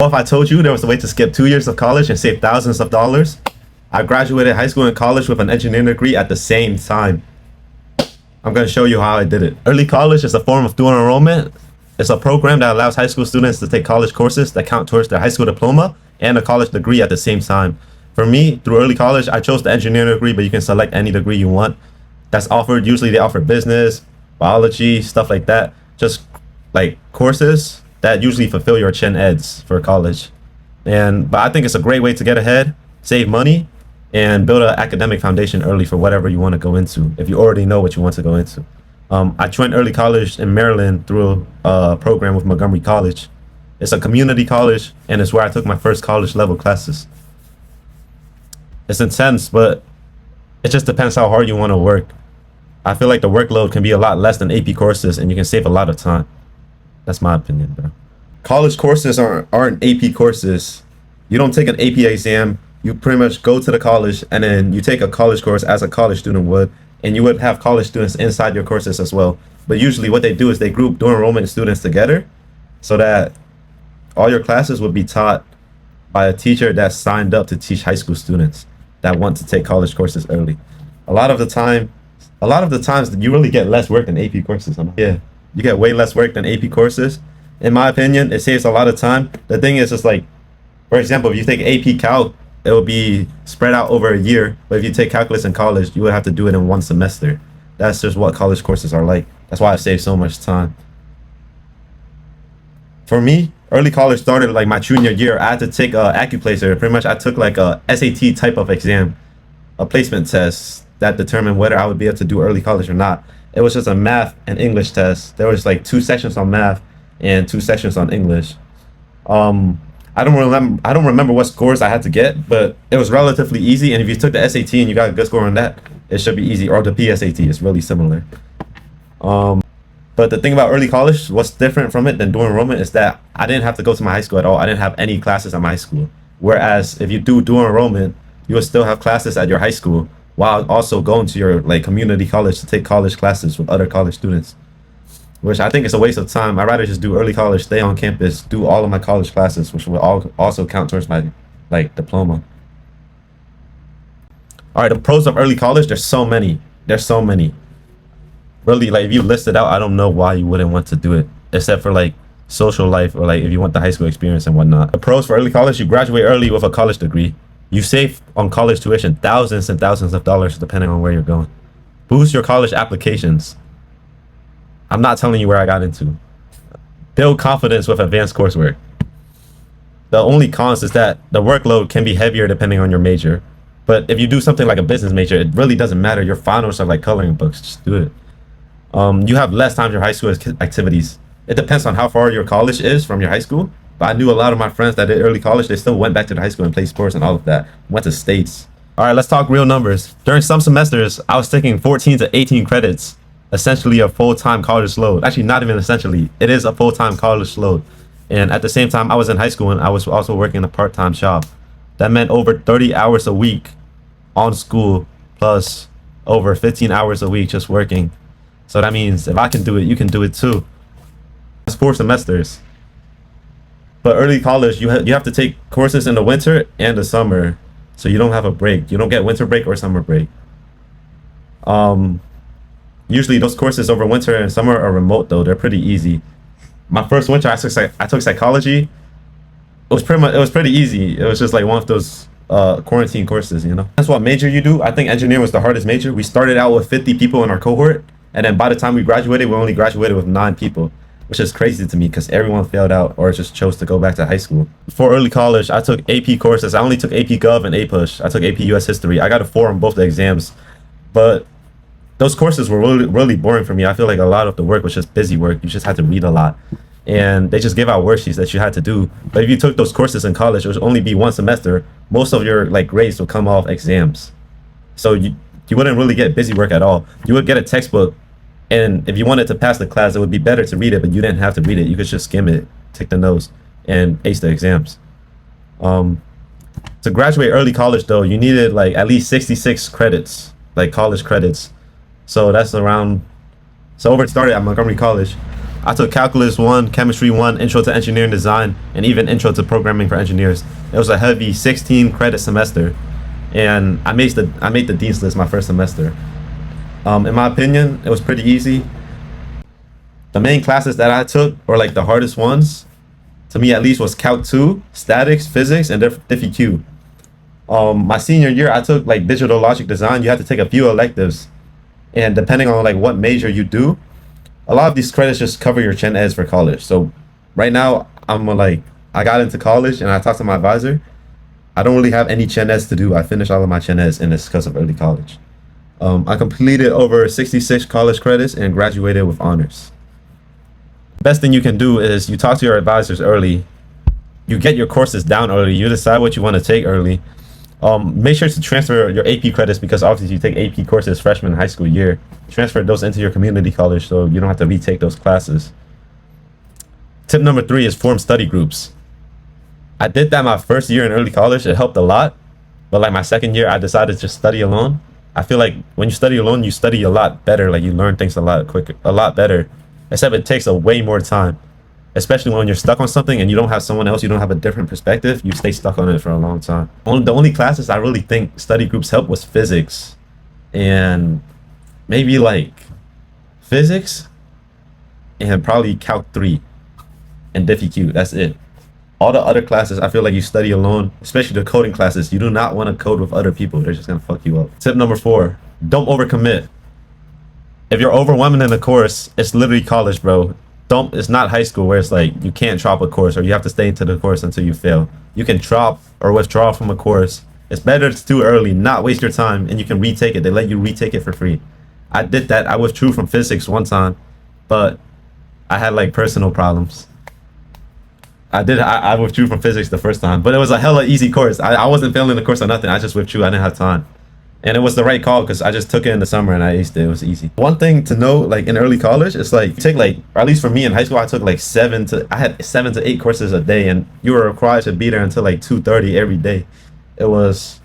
Well, if I told you there was a way to skip 2 years of college and save thousands of dollars, I graduated high school and college with an engineering degree at the same time. I'm going to show you how I did it. Early college is a form of dual enrollment. It's a program that allows high school students to take college courses that count towards their high school diploma and a college degree at the same time. For me, through early college, I chose the engineering degree, but you can select any degree you want that's offered. Usually they offer business, biology, stuff like that. Just like courses that usually fulfill your gen eds for college. But I think it's a great way to get ahead, save money, and build an academic foundation early for whatever you want to go into, if you already know what you want to go into. I joined early college in Maryland through a program with Montgomery College. It's a community college, and it's where I took my first college level classes. It's intense, but it just depends how hard you want to work. I feel like the workload can be a lot less than AP courses, and you can save a lot of time. That's my opinion, bro. College courses aren't AP courses. You don't take an AP exam. You pretty much go to the college, and then you take a college course as a college student would, and you would have college students inside your courses as well. But usually what they do is they group dual enrollment students together so that all your classes would be taught by a teacher that's signed up to teach high school students that want to take college courses early. A lot of the times you really get less work than AP courses. Yeah, you get way less work than AP courses. In my opinion, it saves a lot of time. The thing is just like, for example, if you take AP Calc, it will be spread out over a year. But if you take calculus in college, you would have to do it in one semester. That's just what college courses are like. That's why I save so much time. For me, early college started like my junior year. I had to take Accuplacer. Pretty much I took like a SAT type of exam, a placement test that determined whether I would be able to do early college or not. It was just a math and English test. There was like 2 sections on math and 2 sections on English. I don't remember what scores I had to get, but it was relatively easy. And if you took the SAT and you got a good score on that, it should be easy. Or the PSAT is really similar. But the thing about early college, what's different from it than dual enrollment is that I didn't have to go to my high school at all. I didn't have any classes at my high school. Whereas if you do dual enrollment, you will still have classes at your high school while also going to your like community college to take college classes with other college students, which I think is a waste of time. I'd rather just do early college, stay on campus, do all of my college classes, which will also count towards my like diploma. All right, the pros of early college, there's so many. Really, like if you list it out, I don't know why you wouldn't want to do it, except for like social life or like if you want the high school experience and whatnot. The pros for early college, you graduate early with a college degree. You save on college tuition thousands and thousands of dollars depending on where you're going. Boost your college applications. I'm not telling you where I got into. Build confidence with advanced coursework. The only cons is that the workload can be heavier depending on your major. But if you do something like a business major, it really doesn't matter. Your finals are like coloring books. Just do it. You have less time for your high school activities. It depends on how far your college is from your high school. But I knew a lot of my friends that did early college, they still went back to the high school and played sports and all of that. Went to states. All right, let's talk real numbers. During some semesters, I was taking 14 to 18 credits. Essentially a full-time college load. Actually, not even essentially. It is a full-time college load. And at the same time, I was in high school and I was also working a part-time job. That meant over 30 hours a week on school, plus over 15 hours a week just working. So that means if I can do it, you can do it too. That's 4 semesters. But early college, you have to take courses in the winter and the summer. So you don't have a break. You don't get winter break or summer break. Usually those courses over winter and summer are remote though. They're pretty easy. My first winter, I took psychology. It was pretty easy. It was just like one of those quarantine courses, you know. That's what major you do. I think engineering was the hardest major. We started out with 50 people in our cohort, and then by the time we graduated, we only graduated with 9 people, which is crazy to me because everyone failed out or just chose to go back to high school. For early college, I took AP courses. I only took AP Gov and APUSH. I took AP US History. I got a 4 on both the exams, but those courses were really boring for me. I feel like a lot of the work was just busy work. You just had to read a lot. And they just gave out worksheets that you had to do. But if you took those courses in college, it would only be 1 semester. Most of your like grades would come off exams. So you wouldn't really get busy work at all. You would get a textbook. And if you wanted to pass the class, it would be better to read it, but you didn't have to read it. You could just skim it, take the notes, and ace the exams. To graduate early college though, you needed like at least 66 credits, like college credits. So that's around, so over started at Montgomery College. I took Calculus 1, Chemistry 1, Intro to Engineering Design, and even Intro to Programming for Engineers. It was a heavy 16 credit semester, and I made the Dean's List my first semester. In my opinion, it was pretty easy. The main classes that I took, or like the hardest ones, to me at least, was Calc 2, Statics, Physics, and Diffie-Q. My senior year, I took like Digital Logic Design. You had to take a few electives, and depending on like what major you do, a lot of these credits just cover your Gen Eds for college. So right now, I got into college and I talked to my advisor. I don't really have any Gen Eds to do. I finished all of my Gen Eds, and it's because of early college. I completed over 66 college credits and graduated with honors. Best thing you can do is you talk to your advisors early. You get your courses down early. You decide what you want to take early. Make sure to transfer your AP credits, because obviously you take AP courses freshman and high school year. Transfer those into your community college so you don't have to retake those classes. Tip number 3 is form study groups. I did that my first year in early college. It helped a lot. But like my second year, I decided to just study alone. I feel like when you study alone, you study a lot better. Like you learn things a lot quicker, a lot better. Except it takes a way more time. Especially when you're stuck on something and you don't have someone else, you don't have a different perspective, you stay stuck on it for a long time. The only classes I really think study groups help was physics. And maybe like physics and probably Calc 3 and Diffie-Q. That's it. All the other classes, I feel like you study alone, especially the coding classes. You do not want to code with other people. They're just going to fuck you up. Tip number 4, don't overcommit. If you're overwhelming in the course, it's literally college, bro. It's not high school where it's like you can't drop a course or you have to stay into the course until you fail. You can drop or withdraw from a course. It's better to do early, not waste your time, and you can retake it. They let you retake it for free. I did that. I withdrew from physics one time, but I had like personal problems. I withdrew from physics the first time, but it was a hella easy course. I wasn't failing the course or nothing. I just withdrew. I didn't have time. And it was the right call because I just took it in the summer and I aced it. It was easy. One thing to know, like in early college, it's like you take like, or at least for me in high school, I took like I had 7 to 8 courses a day, and you were required to be there until like 2:30 every day. It was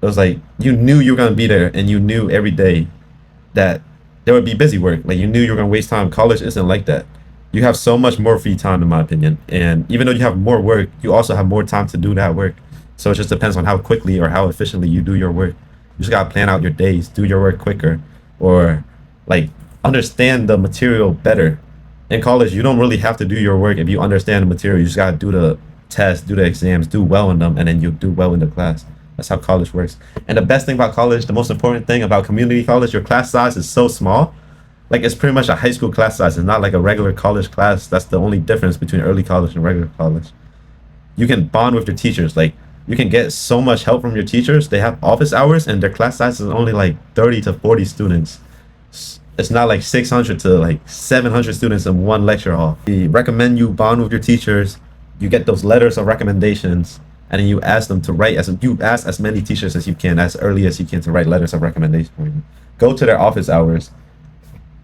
like you knew you were gonna be there, and you knew every day that there would be busy work. Like you knew you were gonna waste time. College isn't like that. You have so much more free time, in my opinion. And even though you have more work, you also have more time to do that work. So it just depends on how quickly or how efficiently you do your work. You just gotta plan out your days, do your work quicker, or like understand the material better. In college, you don't really have to do your work if you understand the material. You just gotta do the tests, do the exams, do well in them, and then you do well in the class. That's how college works. And the best thing about college, the most important thing about community college, your class size is so small. Like it's pretty much a high school class size. It's not like a regular college class. That's the only difference between early college and regular college. You can bond with your teachers. Like you can get so much help from your teachers. They have office hours and their class size is only like 30 to 40 students. It's not like 600 to like 700 students in one lecture hall. We recommend you bond with your teachers. You get those letters of recommendations, and then you ask them to write you ask as many teachers as you can, as early as you can, to write letters of recommendation for you. Go to their office hours.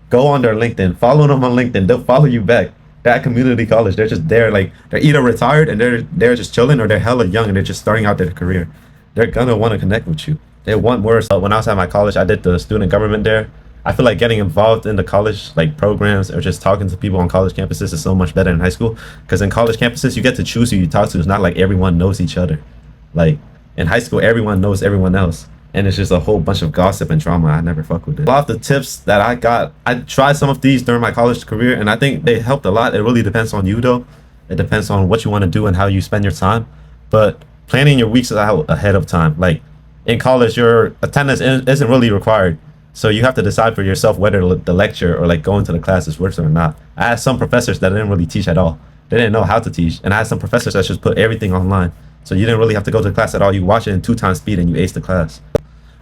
Go on their LinkedIn. Follow them on LinkedIn. They'll follow you back. They're at community college. They're just there, like they're either retired and they're just chilling, or they're hella young and they're just starting out their career. They're gonna want to connect with you. They want more. So when I was at my college, I did the student government there. I feel like getting involved in the college like programs or just talking to people on college campuses is so much better in high school, because in college campuses you get to choose who you talk to. It's not like everyone knows each other. Like in high school, everyone knows everyone else, and it's just a whole bunch of gossip and drama. I never fuck with it. A lot of the tips that I got, I tried some of these during my college career, and I think they helped a lot. It really depends on you though. It depends on what you want to do and how you spend your time. But planning your weeks out ahead of time. Like in college, your attendance isn't really required. So you have to decide for yourself whether the lecture or like going to the class is worth it or not. I had some professors that didn't really teach at all. They didn't know how to teach. And I had some professors that just put everything online. So you didn't really have to go to class at all. You watch it in 2 times speed and you ace the class.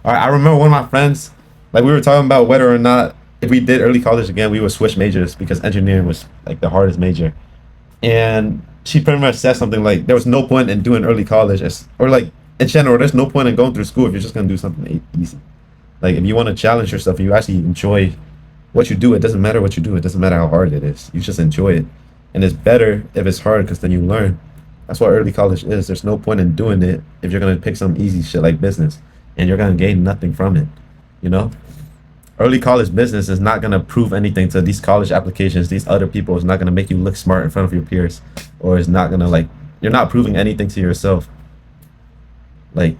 All right, I remember one of my friends, like we were talking about whether or not if we did early college again, we would switch majors because engineering was like the hardest major. And she pretty much said something like there was no point in doing early college, or like in general, there's no point in going through school if you're just going to do something easy. Like if you want to challenge yourself, you actually enjoy what you do. It doesn't matter what you do. It doesn't matter how hard it is. You just enjoy it. And it's better if it's hard because then you learn. That's what early college is. There's no point in doing it if you're going to pick some easy shit like business and you're going to gain nothing from it, you know? Early college business is not gonna prove anything to these college applications. These other people is not gonna make you look smart in front of your peers, or is not gonna like, you're not proving anything to yourself. Like,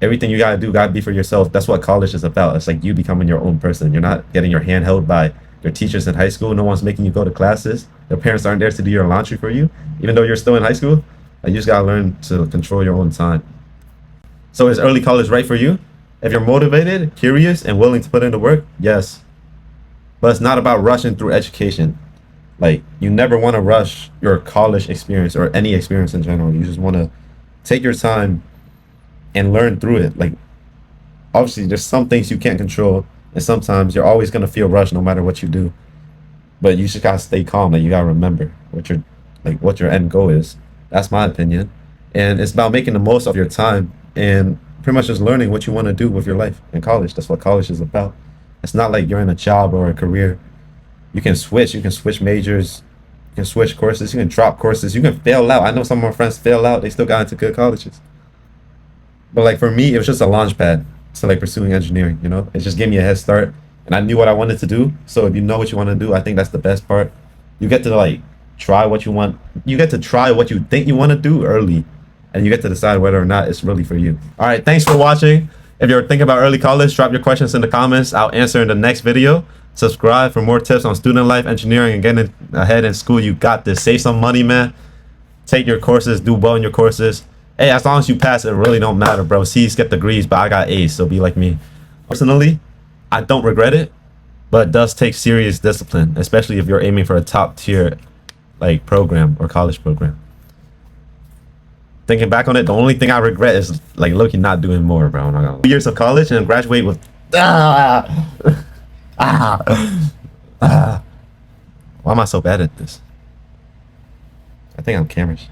everything you gotta do gotta be for yourself. That's what college is about. It's like you becoming your own person. You're not getting your hand held by your teachers in high school. No one's making you go to classes. Your parents aren't there to do your laundry for you, even though you're still in high school. Like, you just gotta learn to control your own time. So is early college right for you? If you're motivated, curious, and willing to put in the work, yes. But it's not about rushing through education. Like, you never want to rush your college experience or any experience in general. You just want to take your time and learn through it. Like, obviously, there's some things you can't control, and sometimes you're always going to feel rushed no matter what you do. But you just got to stay calm. Like, you got to remember what your end goal is. That's my opinion. And it's about making the most of your time and pretty much just learning what you want to do with your life in college. That's what college is about. It's not like you're in a job or a career. You can switch majors, you can switch courses, you can drop courses, you can fail out. I know some of my friends fail out, they still got into good colleges. But like for me, it was just a launch pad to like pursuing engineering, you know? It just gave me a head start, and I knew what I wanted to do. So if you know what you want to do, I think that's the best part. You get to like try what you want. You get to try what you think you want to do early, and you get to decide whether or not it's really for you. All right, thanks for watching. If you're thinking about early college, drop your questions in the comments. I'll answer in the next video. Subscribe for more tips on student life, engineering, and getting ahead in school. You got this. Save some money, man. Take your courses, do well in your courses. Hey, as long as you pass, it really don't matter, bro. C's get degrees, but I got A's, so be like me. Personally, I don't regret it, but it does take serious discipline, especially if you're aiming for a top tier like program or college program. Thinking back on it, the only thing I regret is like looking not doing more, bro. I'm not gonna lie. 2 years of college and graduate with why am I so bad at this? I think I'm camera shy.